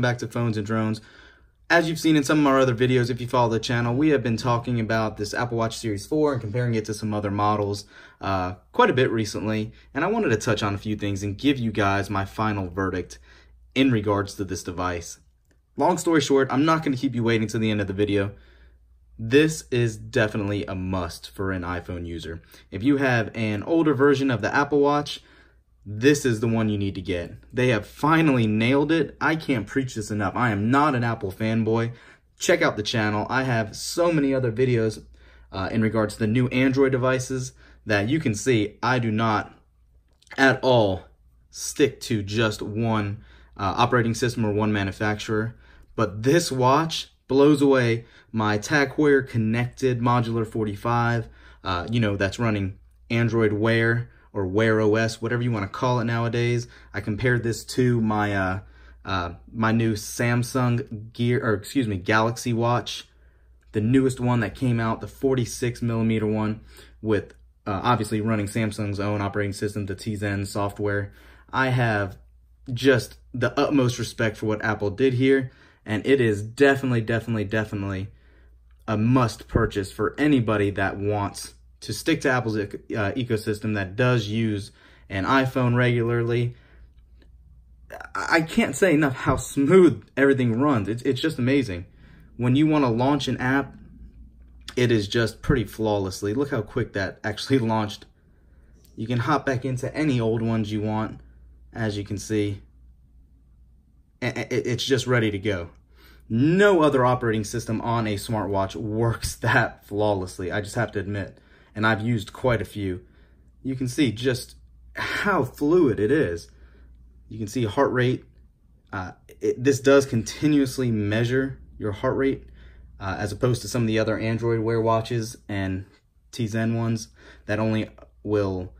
back to Phones and Drones. As you've seen in some of our other videos, if you follow the channel, we have been talking about this Apple Watch Series 4 and comparing it to some other models quite a bit recently. And I wanted to touch on a few things and give you guys my final verdict in regards to this device. Long story short, I'm not going to keep you waiting to the end of the video. This is definitely a must for an iPhone user. If you have an older version of the Apple Watch, this is the one you need to get. They have finally nailed it. I can't preach this enough. I am not an Apple fanboy. Check out the channel. I have so many other videos in regards to the new Android devices that you can see I do not at all stick to just one operating system or one manufacturer. But this watch blows away my TAG Heuer connected modular 45, that's running Android Wear or Wear OS, whatever you want to call it nowadays. I compared this to my my new Samsung Galaxy Watch, the newest one that came out, the 46mm one, with obviously running Samsung's own operating system, the Tizen software. I have just the utmost respect for what Apple did here, and it is definitely a must purchase for anybody that wants to stick to Apple's ecosystem, that does use an iPhone regularly. I can't say enough how smooth everything runs. It's just amazing. When you want to launch an app, it is just pretty flawlessly. Look how quick that actually launched. You can hop back into any old ones you want, as you can see. It's just ready to go. No other operating system on a smartwatch works that flawlessly, I just have to admit. And I've used quite a few. You can see just how fluid it is. You can see heart rate. This does continuously measure your heart rate, as opposed to some of the other Android Wear watches and Tizen ones that only will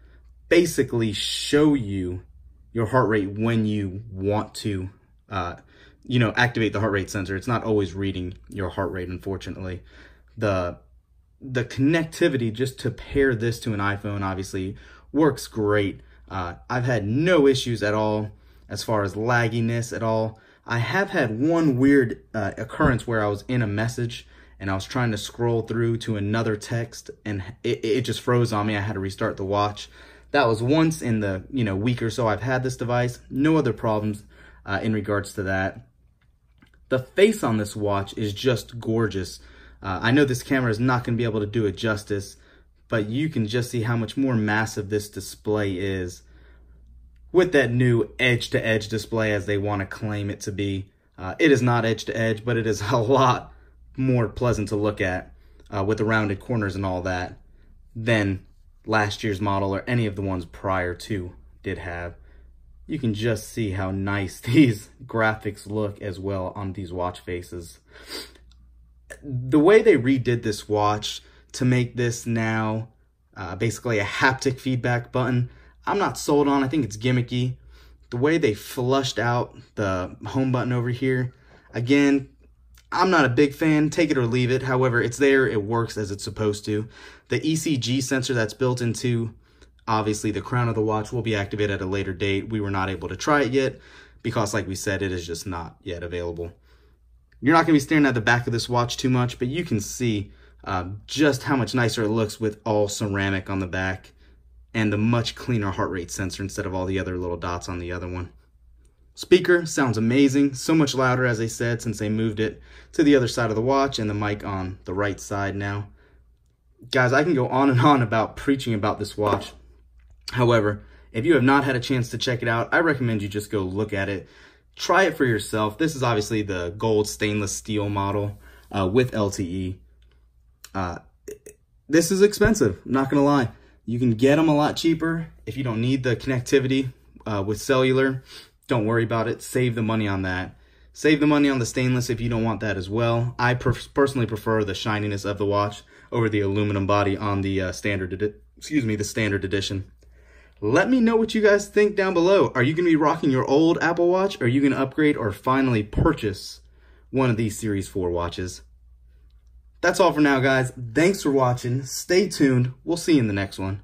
basically show you your heart rate when you want to, activate the heart rate sensor. It's not always reading your heart rate, unfortunately. The connectivity just to pair this to an iPhone obviously works great. I've had no issues at all as far as lagginess at all. I have had one weird occurrence where I was in a message and I was trying to scroll through to another text and it just froze on me. I had to restart the watch. That was once in the week or so I've had this device. No other problems in regards to that. The face on this watch is just gorgeous. I know this camera is not going to be able to do it justice, but you can just see how much more massive this display is with that new edge-to-edge display, as they want to claim it to be. It is not edge-to-edge, but it is a lot more pleasant to look at with the rounded corners and all that than last year's model or any of the ones prior to did have. You can just see how nice these graphics look as well on these watch faces. The way they redid this watch to make this now basically a haptic feedback button, I'm not sold on. I think it's gimmicky. The way they flushed out the home button over here, again, I'm not a big fan. Take it or leave it. However, it's there. It works as it's supposed to. The ECG sensor that's built into, obviously, the crown of the watch will be activated at a later date. We were not able to try it yet because, like we said, it is just not yet available. You're not going to be staring at the back of this watch too much, but you can see just how much nicer it looks with all ceramic on the back and the much cleaner heart rate sensor instead of all the other little dots on the other one. Speaker sounds amazing, so much louder, as I said, since they moved it to the other side of the watch and the mic on the right side now. Guys, I can go on and on about preaching about this watch. However, if you have not had a chance to check it out, I recommend you just go look at it. Try it for yourself. This is obviously the gold stainless steel model with LTE. This is expensive, I'm not going to lie. You can get them a lot cheaper if you don't need the connectivity with cellular. Don't worry about it. Save the money on that. Save the money on the stainless if you don't want that as well. I personally prefer the shininess of the watch over the aluminum body on the standard edition. Let me know what you guys think down below. Are you going to be rocking your old Apple Watch? Or are you going to upgrade or finally purchase one of these Series 4 watches? That's all for now, guys. Thanks for watching. Stay tuned. We'll see you in the next one.